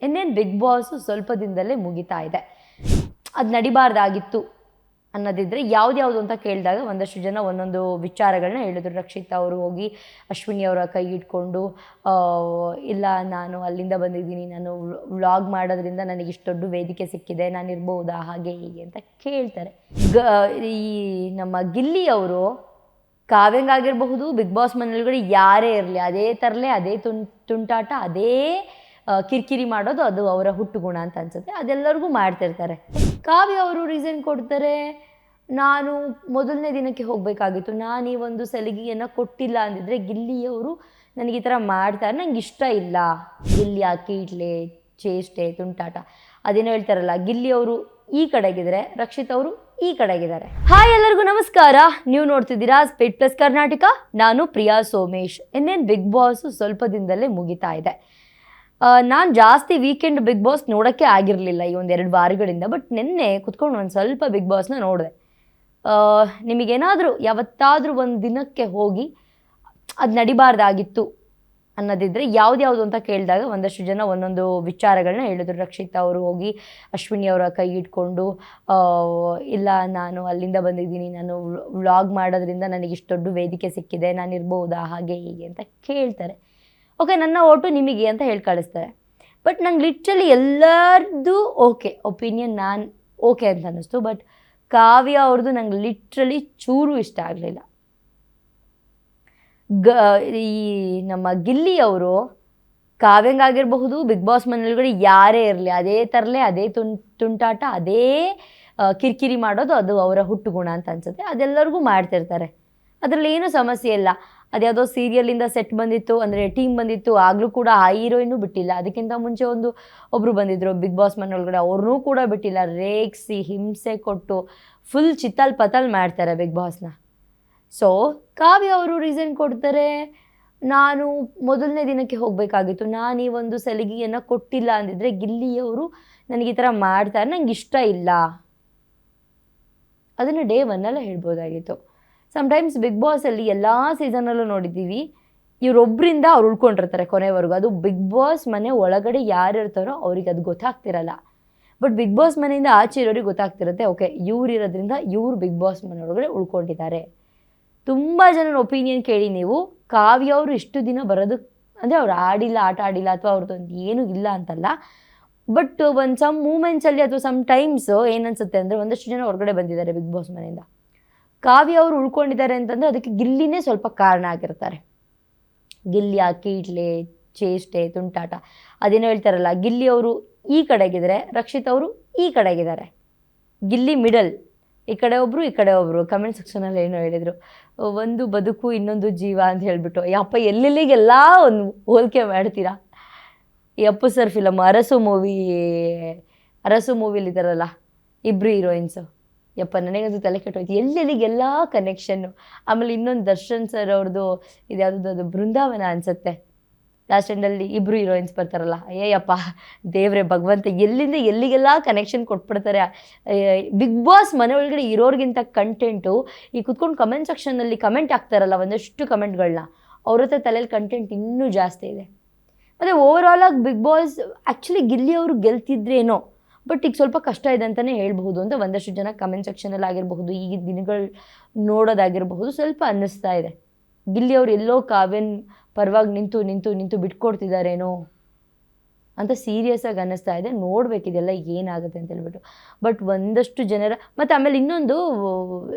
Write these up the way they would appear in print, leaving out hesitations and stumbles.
ಇನ್ನೇನು big boss ಸ್ವಲ್ಪ ದಿನದಲ್ಲೇ ಮುಗಿತಾ ಇದೆ. ಅದು ನಡಿಬಾರ್ದಾಗಿತ್ತು ಅನ್ನೋದಿದ್ರೆ ಯಾವ್ದು ಅಂತ ಕೇಳಿದಾಗ ಒಂದಷ್ಟು ಜನ ಒಂದೊಂದು ವಿಚಾರಗಳನ್ನ ಹೇಳಿದ್ರು. ರಕ್ಷಿತಾ ಅವರು ಹೋಗಿ ಅಶ್ವಿನಿ ಅವರ ಕೈ ಇಟ್ಕೊಂಡು ಇಲ್ಲ ನಾನು ಅಲ್ಲಿಂದ ಬಂದಿದ್ದೀನಿ, ನಾನು ವ್ಲಾಗ್ ಮಾಡೋದ್ರಿಂದ ನನಗೆ ಇಷ್ಟು ದೊಡ್ಡ ವೇದಿಕೆ ಸಿಕ್ಕಿದೆ, ನಾನು ಇರ್ಬೋದಾ ಹಾಗೆ ಹೀಗೆ ಅಂತ ಕೇಳ್ತಾರೆ. ಈ ನಮ್ಮ ಗಿಲ್ಲಿ ಅವರು ಕಾವ್ಯಂಗಾಗಿರಬಹುದು, ಬಿಗ್ ಬಾಸ್ ಮನೆಯೊಳಗಡೆ ಯಾರೇ ಇರಲಿ ಅದೇ ತರಲೆ, ಅದೇ ತುಂಟಾಟ, ಅದೇ ಕಿರಿಕಿರಿ ಮಾಡೋದು ಅದು ಅವರ ಹುಟ್ಟು ಗುಣ ಅಂತ ಅನ್ಸುತ್ತೆ. ಅದೆಲ್ಲರಿಗೂ ಮಾಡ್ತಿರ್ತಾರೆ. ಕಾವ್ಯ ಅವರು ರೀಸನ್ ಕೊಡ್ತಾರೆ, ನಾನು ಮೊದಲನೇ ದಿನಕ್ಕೆ ಹೋಗಬೇಕಾಗಿತ್ತು, ನಾನು ಈ ಒಂದು ಸಲಿಗೆಯನ್ನು ಕೊಟ್ಟಿಲ್ಲ ಅಂದಿದ್ರೆ ಗಿಲ್ಲಿಯವರು ನನಗೆ ಈ ಥರ ಮಾಡ್ತಾರೆ, ನಂಗೆ ಇಷ್ಟ ಇಲ್ಲ. ಗಿಲ್ಲಿ ಆ ಕೀಟ್ಲೆ, ಚೇಷ್ಟೆ, ತುಂಟಾಟ ಅದೇನೋ ಹೇಳ್ತಾರಲ್ಲ, ಗಿಲ್ಲಿಯವರು ಈ ಕಡೆಗಿದ್ದಾರೆ, ರಕ್ಷಿತ್ ಅವರು ಈ ಕಡೆಗಿದ್ದಾರೆ. ಹಾಯ್ ಎಲ್ಲರಿಗೂ ನಮಸ್ಕಾರ, ನೀವು ನೋಡ್ತಿದ್ದೀರಾ ಸ್ಪೀಡ್ ಪ್ಲಸ್ ಕರ್ನಾಟಕ. ನಾನು ಪ್ರಿಯಾ ಸೋಮೇಶ್. ಇನ್ನೇನು ಬಿಗ್ ಬಾಸ್ ಸ್ವಲ್ಪ ದಿನದಲ್ಲೇ ಮುಗಿತಾ ಇದೆ. ನಾನು ಜಾಸ್ತಿ ವೀಕೆಂಡ್ ಬಿಗ್ ಬಾಸ್ ನೋಡೋಕ್ಕೆ ಆಗಿರಲಿಲ್ಲ ಈ ಒಂದೆರಡು ವಾರಗಳಿಂದ. ಬಟ್ ನಿನ್ನೆ ಕುತ್ಕೊಂಡು ಒಂದು ಸ್ವಲ್ಪ ಬಿಗ್ ಬಾಸ್ನ ನೋಡಿದೆ. ನಿಮಗೇನಾದರೂ ಯಾವತ್ತಾದರೂ ಒಂದು ದಿನಕ್ಕೆ ಹೋಗಿ ಅದು ನಡಿಬಾರ್ದಾಗಿತ್ತು ಅನ್ನೋದಿದ್ರೆ ಯಾವ್ದು ಅಂತ ಕೇಳಿದಾಗ ಒಂದಷ್ಟು ಜನ ಒಂದೊಂದು ವಿಚಾರಗಳನ್ನ ಹೇಳಿದ್ರು. ರಕ್ಷಿತಾ ಅವರು ಹೋಗಿ ಅಶ್ವಿನಿ ಅವರ ಕೈ ಇಟ್ಕೊಂಡು ಇಲ್ಲ ನಾನು ಅಲ್ಲಿಂದ ಬಂದಿದ್ದೀನಿ, ನಾನು ವ್ಲಾಗ್ ಮಾಡೋದ್ರಿಂದ ನನಗೆ ಇಷ್ಟು ದೊಡ್ಡ ವೇದಿಕೆ ಸಿಕ್ಕಿದೆ, ನಾನು ಇರ್ಬೋದಾ ಹಾಗೆ ಹೀಗೆ ಅಂತ ಕೇಳ್ತಾರೆ. ಓಕೆ, ನನ್ನ ಓಟು ನಿಮಗೆ ಅಂತ ಹೇಳಿ ಕಳಿಸ್ತಾರೆ. ಬಟ್ ನಂಗೆ ಲಿಟ್ರಲಿ ಎಲ್ಲರದ್ದು ಓಕೆ ಒಪಿನಿಯನ್ ನಾನು ಓಕೆ ಅಂತ ಅನ್ನಿಸ್ತು. ಬಟ್ ಕಾವ್ಯ ಅವ್ರದ್ದು ನಂಗೆ ಲಿಟ್ರಲಿ ಚೂರು ಇಷ್ಟ ಆಗಲಿಲ್ಲ. ಈ ನಮ್ಮ ಗಿಲ್ಲಿ ಅವರು ಕಾವ್ಯಂಗಾಗಿರಬಹುದು, ಬಿಗ್ ಬಾಸ್ ಮನೆಯೊಳಗಡೆ ಯಾರೇ ಇರಲಿ ಅದೇ ತರಲೆ, ಅದೇ ತುಂಟಾಟ, ಅದೇ ಕಿರಿಕಿರಿ ಮಾಡೋದು ಅದು ಅವರ ಹುಟ್ಟು ಗುಣ ಅಂತ ಅನ್ಸುತ್ತೆ. ಅದೆಲ್ಲರಿಗೂ ಮಾಡ್ತಿರ್ತಾರೆ, ಅದರಲ್ಲಿ ಏನೂ ಸಮಸ್ಯೆ ಇಲ್ಲ. ಅದ್ಯಾವುದೋ ಸೀರಿಯಲಿಂದ ಸೆಟ್ ಬಂದಿತ್ತು, ಅಂದರೆ ಟೀಮ್ ಬಂದಿತ್ತು, ಆಗಲೂ ಕೂಡ ಆ ಹೀರೋಯಿನ್ನೂ ಬಿಟ್ಟಿಲ್ಲ. ಅದಕ್ಕಿಂತ ಮುಂಚೆ ಒಬ್ಬರು ಬಂದಿದ್ದರು ಬಿಗ್ ಬಾಸ್ ಮನೆಯೊಳಗಡೆ, ಅವ್ರನ್ನೂ ಕೂಡ ಬಿಟ್ಟಿಲ್ಲ. ರೇಗಿಸಿ ಹಿಂಸೆ ಕೊಟ್ಟು ಫುಲ್ ಚಿತ್ತಲ್ ಪತಲ್ ಮಾಡ್ತಾರೆ ಬಿಗ್ ಬಾಸ್ನ. ಸೊ ಕಾವ್ಯ ಅವರು ರೀಸನ್ ಕೊಡ್ತಾರೆ, ನಾನು ಮೊದಲನೇ ದಿನಕ್ಕೆ ಹೋಗಬೇಕಾಗಿತ್ತು, ನಾನು ಈ ಒಂದು ಸಲಿಗೆಯನ್ನು ಕೊಟ್ಟಿಲ್ಲ ಅಂದಿದ್ರೆ ಗಿಲ್ಲಿಯವರು ನನಗೆ ಈ ಥರ ಮಾಡ್ತಾರೆ, ನಂಗೆ ಇಷ್ಟ ಇಲ್ಲ. ಅದನ್ನು ಡೇ ಒನ್ನಲ್ಲೇ ಹೇಳ್ಬೋದಾಗಿತ್ತು. ಸಮ್ಟೈಮ್ಸ್ ಬಿಗ್ ಬಾಸಲ್ಲಿ ಎಲ್ಲ ಸೀಸನಲ್ಲೂ ನೋಡಿದ್ದೀವಿ, ಇವರೊಬ್ಬರಿಂದ ಅವ್ರು ಉಳ್ಕೊಂಡಿರ್ತಾರೆ ಕೊನೆವರೆಗೂ. ಅದು ಬಿಗ್ ಬಾಸ್ ಮನೆ ಒಳಗಡೆ ಯಾರು ಇರ್ತಾರೋ ಅವ್ರಿಗೆ ಅದು ಗೊತ್ತಾಗ್ತಿರಲ್ಲ. ಬಟ್ ಬಿಗ್ ಬಾಸ್ ಮನೆಯಿಂದ ಆಚೆ ಇರೋರಿಗೆ ಗೊತ್ತಾಗ್ತಿರುತ್ತೆ, ಓಕೆ ಇವ್ರು ಇರೋದ್ರಿಂದ ಇವ್ರು ಬಿಗ್ ಬಾಸ್ ಮನೆ ಒಳಗಡೆ ಉಳ್ಕೊಂಡಿದ್ದಾರೆ. ತುಂಬ ಜನರ ಒಪಿನಿಯನ್ ಕೇಳಿ ನೀವು, ಕಾವ್ಯ ಅವರು ಇಷ್ಟು ದಿನ ಬರೋದು ಅಂದರೆ ಅವ್ರು ಆಡಿಲ್ಲ, ಆಟ ಆಡಿಲ್ಲ, ಅಥವಾ ಅವ್ರದ್ದೊಂದು ಏನೂ ಇಲ್ಲ ಅಂತಲ್ಲ. ಬಟ್ ಒಂದು ಸಮ್ ಮೂಮೆಂಟ್ಸಲ್ಲಿ ಅಥವಾ ಸಮ್ ಟೈಮ್ಸ್ ಏನನ್ಸುತ್ತೆ ಅಂದರೆ ಒಂದಷ್ಟು ಜನ ಹೊರಗಡೆ ಬಂದಿದ್ದಾರೆ ಬಿಗ್ ಬಾಸ್ ಮನೆಯಿಂದ. ಕಾವ್ಯ ಅವರು ಉಳ್ಕೊಂಡಿದ್ದಾರೆ ಅಂತಂದರೆ ಅದಕ್ಕೆ ಗಿಲ್ಲಿನೇ ಸ್ವಲ್ಪ ಕಾರಣ ಆಗಿರ್ತಾರೆ. ಗಿಲ್ಲಿ ಆ ಕೀಟ್ಲೆ, ಚೇಷ್ಟೆ, ತುಂಟಾಟ ಅದೇನೋ ಹೇಳ್ತಾರಲ್ಲ, ಗಿಲ್ಲಿ ಅವರು ಈ ಕಡೆಗಿದ್ದಾರೆ, ರಕ್ಷಿತ್ ಅವರು ಈ ಕಡೆಗಿದ್ದಾರೆ. ಗಿಲ್ಲಿ ಮಿಡಲ್, ಈ ಕಡೆ ಒಬ್ಬರು ಈ ಕಡೆ ಒಬ್ಬರು. ಕಮೆಂಟ್ ಸೆಕ್ಷನಲ್ಲಿ ಏನೋ ಹೇಳಿದರು, ಒಂದು ಬದುಕು ಇನ್ನೊಂದು ಜೀವ ಅಂತ ಹೇಳಿಬಿಟ್ಟು. ಯಪ್ಪ ಎಲ್ಲೆಲ್ಲಿಗೆಲ್ಲ ಒಂದು ಹೋಲಿಕೆ ಮಾಡ್ತೀರಾ. ಈ ಅಪ್ಪು ಸರ್ ಫಿಲಮ್ ಅರಸು ಮೂವಿಲಿದ್ದಾರಲ್ಲ ಇಬ್ಬರು ಹೀರೋಯಿನ್ಸು, ಯಪ್ಪ ನನಗಂತೂ ತಲೆ ಕೆಟ್ಟೋಯ್ತು. ಎಲ್ಲೆಲ್ಲಿಗೆಲ್ಲ ಕನೆಕ್ಷನ್ನು. ಆಮೇಲೆ ಇನ್ನೊಂದು ದರ್ಶನ್ ಸರ್ ಅವ್ರದ್ದು ಇದು ಯಾವುದದು ಬೃಂದಾವನ ಅನಿಸುತ್ತೆ, ಲಾಸ್ಟ್ ಎಂಡಲ್ಲಿ ಇಬ್ಬರು ಹೀರೋಯಿನ್ಸ್ ಬರ್ತಾರಲ್ಲ, ಅಯ್ಯಪ್ಪ ದೇವ್ರೆ ಭಗವಂತ, ಎಲ್ಲಿಂದ ಎಲ್ಲಿಗೆಲ್ಲ ಕನೆಕ್ಷನ್ ಕೊಟ್ಬಿಡ್ತಾರೆ. ಬಿಗ್ ಬಾಸ್ ಮನೆ ಒಳಗಡೆ ಇರೋರಿಗಿಂತ ಕಂಟೆಂಟು ಈ ಕುತ್ಕೊಂಡು ಕಮೆಂಟ್ ಸೆಕ್ಷನ್ನಲ್ಲಿ ಕಮೆಂಟ್ ಆಗ್ತಾರಲ್ಲ ಒಂದಷ್ಟು ಕಮೆಂಟ್ಗಳನ್ನ, ಅವ್ರ ಹತ್ರ ತಲೆಯಲ್ಲಿ ಕಂಟೆಂಟ್ ಇನ್ನೂ ಜಾಸ್ತಿ ಇದೆ. ಮತ್ತು ಓವರಾಲಾಗಿ ಬಿಗ್ ಬಾಸ್ ಆ್ಯಕ್ಚುಲಿ ಗಿಲ್ಲಿ ಅವರು ಗೆಲ್ತಿದ್ರೇನೋ, ಬಟ್ ಈಗ ಸ್ವಲ್ಪ ಕಷ್ಟ ಇದೆ ಅಂತಲೇ ಹೇಳ್ಬಹುದು ಅಂತ ಒಂದಷ್ಟು ಜನ ಕಮೆಂಟ್ ಸೆಕ್ಷನಲ್ಲಿ ಆಗಿರಬಹುದು, ಈ ದಿನಗಳು ನೋಡೋದಾಗಿರಬಹುದು, ಸ್ವಲ್ಪ ಅನ್ನಿಸ್ತಾ ಇದೆ. ಗಿಲ್ಲಿ ಅವರು ಎಲ್ಲೋ ಕಾವ್ಯನ್ ಪರವಾಗಿ ನಿಂತು ಬಿಟ್ಕೊಡ್ತಿದ್ದಾರೇನೋ ಅಂತ ಸೀರಿಯಸ್ ಆಗಿ ಅನ್ನಿಸ್ತಾ ಇದೆ. ನೋಡಬೇಕಿದೆಲ್ಲ ಏನಾಗುತ್ತೆ ಅಂತ ಹೇಳ್ಬಿಟ್ಟು. ಬಟ್ ಒಂದಷ್ಟು ಜನರ ಮತ್ತು ಆಮೇಲೆ ಇನ್ನೊಂದು,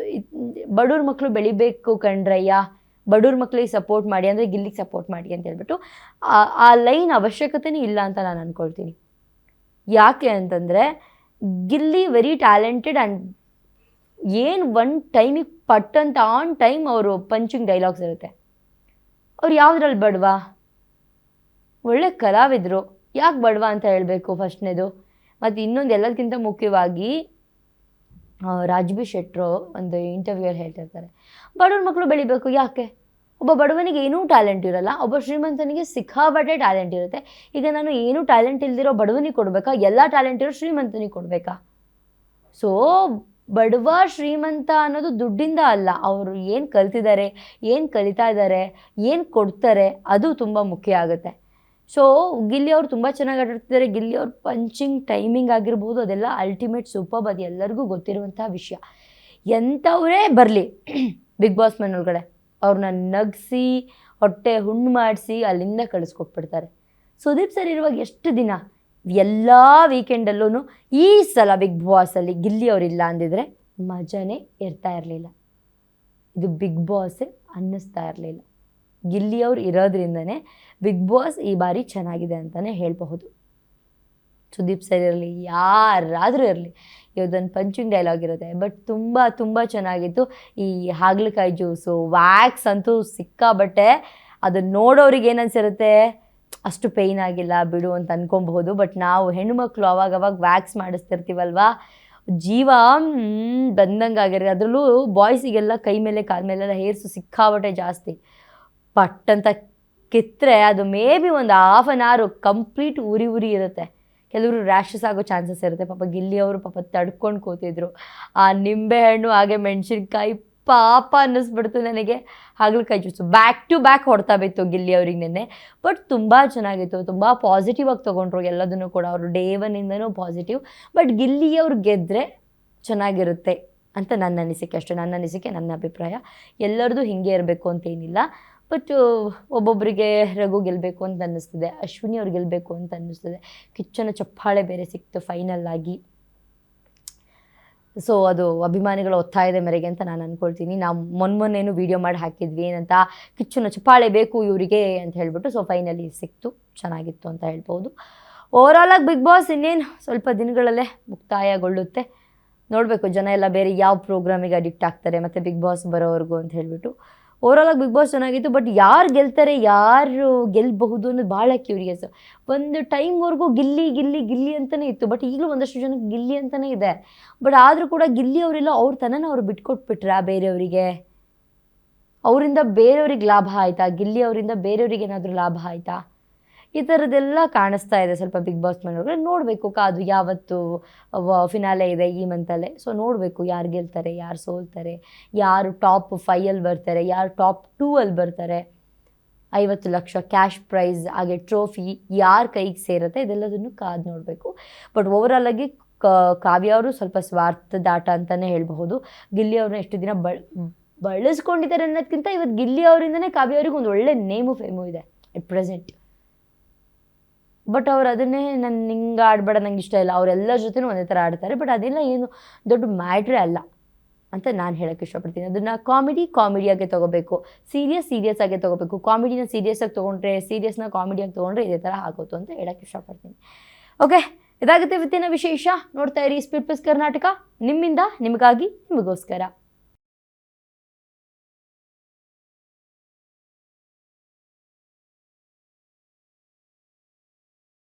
ಬಡವ್ರ ಮಕ್ಕಳು ಬೆಳಿಬೇಕು ಕಣ್ರಯ್ಯ, ಬಡವ್ರ ಮಕ್ಕಳಿಗೆ ಸಪೋರ್ಟ್ ಮಾಡಿ ಅಂದರೆ ಗಿಲ್ಲಿಗೆ ಸಪೋರ್ಟ್ ಮಾಡಿ ಅಂತ ಹೇಳ್ಬಿಟ್ಟು ಆ ಲೈನ್ ಅವಶ್ಯಕತೆನೇ ಇಲ್ಲ ಅಂತ ನಾನು ಅಂದ್ಕೊಳ್ತೀನಿ. ಯಾಕೆ ಅಂತಂದರೆ ಗಿಲ್ಲಿ ವೆರಿ ಟ್ಯಾಲೆಂಟೆಡ್ ಆ್ಯಂಡ್ ಏನು ಒನ್ ಟೈಮಿಗೆ ಪಟ್ಟಂತ ಆನ್ ಟೈಮ್ ಅವರು ಪಂಚಿಂಗ್ ಡೈಲಾಗ್ಸ್ ಇರುತ್ತೆ. ಅವ್ರು ಯಾವುದ್ರಲ್ಲಿ ಬಡವಾ, ಒಳ್ಳೆ ಕಲಾವಿದರು, ಯಾಕೆ ಬಡವಾ ಅಂತ ಹೇಳಬೇಕು ಫಸ್ಟ್ನೇದು. ಮತ್ತು ಇನ್ನೊಂದು ಎಲ್ಲದಕ್ಕಿಂತ ಮುಖ್ಯವಾಗಿ ರಾಜ್ಬಿ ಶೆಟ್ಟರು ಒಂದು ಇಂಟರ್ವ್ಯೂಯಲ್ಲಿ ಹೇಳ್ತಿರ್ತಾರೆ, ಬಡವ್ರ ಮಕ್ಕಳು ಬೆಳಿಬೇಕು. ಯಾಕೆ? ಒಬ್ಬ ಬಡವನಿಗೆ ಏನೂ ಟ್ಯಾಲೆಂಟ್ ಇರೋಲ್ಲ, ಒಬ್ಬ ಶ್ರೀಮಂತನಿಗೆ ಸಿಕ್ಕಾಪಟ್ಟೆ ಟ್ಯಾಲೆಂಟ್ ಇರುತ್ತೆ. ಈಗ ನಾನು ಏನೂ ಟ್ಯಾಲೆಂಟ್ ಇಲ್ದಿರೋ ಬಡವನಿಗೆ ಕೊಡಬೇಕಾ, ಎಲ್ಲ ಟ್ಯಾಲೆಂಟ್ ಇರೋ ಶ್ರೀಮಂತನಿಗೆ ಕೊಡಬೇಕಾ? ಸೊ ಬಡವ ಶ್ರೀಮಂತ ಅನ್ನೋದು ದುಡ್ಡಿಂದ ಅಲ್ಲ, ಅವರು ಏನು ಕಲ್ತಿದ್ದಾರೆ, ಏನು ಕಲಿತಾ ಇದ್ದಾರೆ, ಏನು ಕೊಡ್ತಾರೆ, ಅದು ತುಂಬ ಮುಖ್ಯ ಆಗುತ್ತೆ. ಸೊ ಗಿಲ್ಲಿ ಅವರು ತುಂಬ ಚೆನ್ನಾಗಿ ಆಟಾಡ್ತಿದ್ದಾರೆ. ಗಿಲ್ಲಿ ಅವ್ರ ಪಂಚಿಂಗ್ ಟೈಮಿಂಗ್ ಆಗಿರ್ಬೋದು ಅದೆಲ್ಲ ಅಲ್ಟಿಮೇಟ್ ಸೂಪರ್ಬ್, ಅದು ಎಲ್ಲರಿಗೂ ಗೊತ್ತಿರುವಂಥ ವಿಷಯ. ಎಂಥವರೇ ಬರಲಿ ಬಿಗ್ ಬಾಸ್ ಮನೆ ಒಳಗಡೆ ಅವ್ರನ್ನ ನಗಿಸಿ ಹೊಟ್ಟೆ ಹುಣ್ಣು ಮಾಡಿಸಿ ಅಲ್ಲಿಂದ ಕಳಿಸ್ಕೊಟ್ಬಿಡ್ತಾರೆ. ಸುದೀಪ್ ಸರ್ ಇರುವಾಗ ಎಷ್ಟು ದಿನ ಎಲ್ಲ ವೀಕೆಂಡಲ್ಲೂ ಈ ಸಲ ಬಿಗ್ ಬಾಸಲ್ಲಿ ಗಿಲ್ಲಿ ಅವರಿಲ್ಲ ಅಂದಿದ್ರೆ ಮಜಾನೇ ಇರ್ತಾ ಇರಲಿಲ್ಲ. ಇದು ಬಿಗ್ ಬಾಸೇ ಅನ್ನಿಸ್ತಾ ಇರಲಿಲ್ಲ. ಗಿಲ್ಲಿಯವ್ರು ಇರೋದ್ರಿಂದನೇ ಬಿಗ್ ಬಾಸ್ ಈ ಬಾರಿ ಚೆನ್ನಾಗಿದೆ ಅಂತಲೇ ಹೇಳಬಹುದು. ಸುದೀಪ್ ಸರ್ ಇರಲಿ, ಯಾರಾದರೂ ಇರಲಿ, ಇವತ್ತೊಂದು ಪಂಚಿಂಗ್ ಡೈಲಾಗ್ ಇರುತ್ತೆ, ಬಟ್ ತುಂಬ ತುಂಬ ಚೆನ್ನಾಗಿತ್ತು. ಈ ಹಾಗಲಕಾಯಿ ಜ್ಯೂಸು ವ್ಯಾಕ್ಸ್ ಅಂತೂ ಸಿಕ್ಕಾಬಟ್ಟೆ. ಅದನ್ನು ನೋಡೋರಿಗೆ ಏನನ್ಸಿರುತ್ತೆ, ಅಷ್ಟು ಪೇಯ್ನ್ ಆಗಿಲ್ಲ ಬಿಡು ಅಂತ ಅನ್ಕೊಬಹುದು. ಬಟ್ ನಾವು ಹೆಣ್ಣುಮಕ್ಳು ಅವಾಗವಾಗ ವ್ಯಾಕ್ಸ್ ಮಾಡಿಸ್ತಿರ್ತೀವಲ್ವ, ಜೀವ ಬಂದಂಗೆ ಆಗಿರುತ್ತೆ. ಅದರಲ್ಲೂ ಬಾಯ್ಸಿಗೆಲ್ಲ ಕೈ ಮೇಲೆ ಕಾಲ ಮೇಲೆಲ್ಲ ಹೇರ್ಸು ಸಿಕ್ಕಾಬಟ್ಟೆ ಜಾಸ್ತಿ. ಪಟ್ ಅಂತ ಕಿತ್ತರೆ ಅದು ಮೇ ಬಿ ಒಂದು ಹಾಫ್ ಆನ್ ಅವರ್ ಕಂಪ್ಲೀಟ್ ಉರಿ ಉರಿ ಇರುತ್ತೆ. ಕೆಲವರು ರ್ಯಾಷಸ್ ಆಗೋ ಚಾನ್ಸಸ್ ಇರುತ್ತೆ. ಪಾಪ ಗಿಲ್ಲಿಯವರು ಪಾಪ ತಡ್ಕೊಂಡು ಕೂತಿದ್ರು. ಆ ನಿಂಬೆಹಣ್ಣು ಹಾಗೆ ಮೆಣಸಿನ್ಕಾಯಿ ಪಾಪ ಅನ್ನಿಸ್ಬಿಡ್ತು ನನಗೆ. ಹಾಗಲಕಾಯಿ ಜ್ಯೂಸು ಬ್ಯಾಕ್ ಟು ಬ್ಯಾಕ್ ಹೊಡ್ತಾ ಬಿತ್ತು ಗಿಲ್ಲಿ ಅವ್ರಿಗೆ ನೆನ್ನೆ. ಬಟ್ ತುಂಬ ಚೆನ್ನಾಗಿತ್ತು, ತುಂಬ ಪಾಸಿಟಿವ್ ಆಗಿ ತೊಗೊಂಡ್ರು ಎಲ್ಲದನ್ನು ಕೂಡ. ಅವರು ಡೇ ಒನ್ನಿಂದನೂ ಪಾಸಿಟಿವ್. ಬಟ್ ಗಿಲ್ಲಿಯವ್ರು ಗೆದ್ದರೆ ಚೆನ್ನಾಗಿರುತ್ತೆ ಅಂತ ನನ್ನ ಅನಿಸಿಕೆ ಅಷ್ಟೇ. ನನ್ನ ಅನಿಸಿಕೆ, ನನ್ನ ಅಭಿಪ್ರಾಯ. ಎಲ್ಲರದು ಹೀಗೆ ಇರಬೇಕು ಅಂತೇನಿಲ್ಲ. ಬಟ್ ಒಬ್ಬೊಬ್ಬರಿಗೆ ರಘು ಗೆಲ್ಲಬೇಕು ಅಂತ ಅನ್ನಿಸ್ತಿದೆ, ಅಶ್ವಿನಿ ಅವ್ರು ಗೆಲ್ಲಬೇಕು ಅಂತ ಅನ್ನಿಸ್ತಿದೆ. ಕಿಚ್ಚನ ಚಪ್ಪಾಳೆ ಬೇರೆ ಸಿಕ್ತು ಫೈನಲ್ ಆಗಿ. ಸೊ ಅದು ಅಭಿಮಾನಿಗಳ ಒತ್ತಾಯದ ಮೇರೆಗೆ ಅಂತ ನಾನು ಅಂದ್ಕೊಳ್ತೀನಿ. ನಾವು ಮೊನ್ನೇನು ವೀಡಿಯೋ ಮಾಡಿ ಹಾಕಿದ್ವಿ ಏನಂತ, ಕಿಚ್ಚನ ಚಪ್ಪಾಳೆ ಬೇಕು ಇವರಿಗೆ ಅಂತ ಹೇಳ್ಬಿಟ್ಟು. ಸೊ ಫೈನಲಿ ಸಿಕ್ತು, ಚೆನ್ನಾಗಿತ್ತು ಅಂತ ಹೇಳ್ಬೋದು. ಓವರಾಲಾಗಿ ಬಿಗ್ ಬಾಸ್ ಇನ್ನೇನು ಸ್ವಲ್ಪ ದಿನಗಳಲ್ಲೇ ಮುಕ್ತಾಯಗೊಳ್ಳುತ್ತೆ. ನೋಡಬೇಕು ಜನ ಎಲ್ಲ ಬೇರೆ ಯಾವ ಪ್ರೋಗ್ರಾಮಿಗೆ ಅಡಿಕ್ಟ್ ಆಗ್ತಾರೆ ಮತ್ತು ಬಿಗ್ ಬಾಸ್ ಬರೋವರೆಗೂ ಅಂತ ಹೇಳಿಬಿಟ್ಟು. ಓವರಾಲಾಗಿ ಬಿಗ್ ಬಾಸ್ ಚೆನ್ನಾಗಿತ್ತು. ಬಟ್ ಯಾರು ಗೆಲ್ತಾರೆ, ಯಾರು ಗೆಲ್ಲಬಹುದು ಅನ್ನೋದು ಭಾಳ ಕ್ಯೂರಿಯಸ್. ಒಂದು ಟೈಮ್ವರೆಗೂ ಗಿಲ್ಲಿ ಗಿಲ್ಲಿ ಗಿಲ್ಲಿ ಅಂತಲೇ ಇತ್ತು. ಬಟ್ ಈಗಲೂ ಒಂದಷ್ಟು ಜನಕ್ಕೆ ಗಿಲ್ಲಿ ಅಂತಲೇ ಇದೆ. ಬಟ್ ಆದರೂ ಕೂಡ ಗಿಲ್ಲಿ ಅವರೆಲ್ಲ ಅವ್ರ ತನನ ಅವ್ರು ಬಿಟ್ಕೊಟ್ಬಿಟ್ರಾ ಬೇರೆಯವರಿಗೆ? ಅವರಿಂದ ಬೇರೆಯವ್ರಿಗೆ ಲಾಭ ಆಯಿತಾ? ಗಿಲ್ಲಿ ಅವರಿಂದ ಬೇರೆಯವ್ರಿಗೆ ಏನಾದರೂ ಲಾಭ ಆಯಿತಾ? ಈ ಥರದ್ದೆಲ್ಲ ಕಾಣಿಸ್ತಾ ಇದೆ ಸ್ವಲ್ಪ ಬಿಗ್ ಬಾಸ್ ಮನೆಯೊಳಗಡೆ. ನೋಡಬೇಕು ಕಾದು, ಯಾವತ್ತು ಫಿನಾಲೆ ಇದೆ ಈ ಮಂತಲ್ಲೇ. ಸೊ ನೋಡಬೇಕು ಯಾರು ಗೆಲ್ತಾರೆ, ಯಾರು ಸೋಲ್ತಾರೆ, ಯಾರು ಟಾಪ್ 5 ಬರ್ತಾರೆ, ಯಾರು ಟಾಪ್ 2 ಬರ್ತಾರೆ. 50 ಲಕ್ಷ ಕ್ಯಾಶ್ ಪ್ರೈಸ್ ಹಾಗೆ ಟ್ರೋಫಿ ಯಾರ ಕೈಗೆ ಸೇರುತ್ತೆ, ಇದೆಲ್ಲದನ್ನು ಕಾದು ನೋಡಬೇಕು. ಬಟ್ ಓವರಾಲಾಗಿ ಕಾವ್ಯ ಅವರು ಸ್ವಲ್ಪ ಸ್ವಾರ್ಥದಾಟ ಅಂತಲೇ ಹೇಳಬಹುದು. ಗಿಲ್ಲಿ ಅವ್ರನ್ನ ಎಷ್ಟು ದಿನ ಬಳಸ್ಕೊಂಡಿದ್ದಾರೆ ಅನ್ನೋದಕ್ಕಿಂತ ಇವತ್ತು ಗಿಲ್ಲಿ ಅವರಿಂದನೇ ಕಾವ್ಯ ಅವ್ರಿಗೆ ಒಂದು ಒಳ್ಳೆ ನೇಮು ಫೇಮು ಇದೆ ಅಟ್ ಪ್ರೆಸೆಂಟ್. ಬಟ್ ಅವ್ರು ಅದನ್ನೇ ನಾನು ಹಿಂಗೆ ಆಡಬೇಡ, ನಂಗೆ ಇಷ್ಟ ಇಲ್ಲ, ಅವರೆಲ್ಲರ ಜೊತೆನೂ ಒಂದೇ ಥರ ಆಡ್ತಾರೆ. ಬಟ್ ಅದೆಲ್ಲ ಏನು ದೊಡ್ಡ ಮ್ಯಾಟ್ರೇ ಅಲ್ಲ ಅಂತ ನಾನು ಹೇಳೋಕ್ಕೆ ಇಷ್ಟಪಡ್ತೀನಿ. ಅದನ್ನು ಕಾಮಿಡಿಯಾಗೆ ತೊಗೋಬೇಕು, ಸೀರಿಯಸ್ ಆಗಿ ತೊಗೋಬೇಕು. ಕಾಮಿಡಿನ ಸೀರಿಯಸ್ಸಾಗಿ ತೊಗೊಂಡ್ರೆ, ಸೀರಿಯಸ್ನ ಕಾಮಿಡಿಯಾಗಿ ತೊಗೊಂಡ್ರೆ ಇದೇ ಥರ ಆಗೋತು ಅಂತ ಹೇಳೋಕ್ಕೆ ಇಷ್ಟಪಡ್ತೀನಿ. ಓಕೆ, ಇದಾಗುತ್ತೆ ಇವತ್ತಿನ ವಿಶೇಷ. ನೋಡ್ತಾ ಇರಿ ಸ್ಪೀಡ್ ಪ್ಲಸ್ ಕರ್ನಾಟಕ, ನಿಮ್ಮಿಂದ ನಿಮಗಾಗಿ ನಿಮಗೋಸ್ಕರ.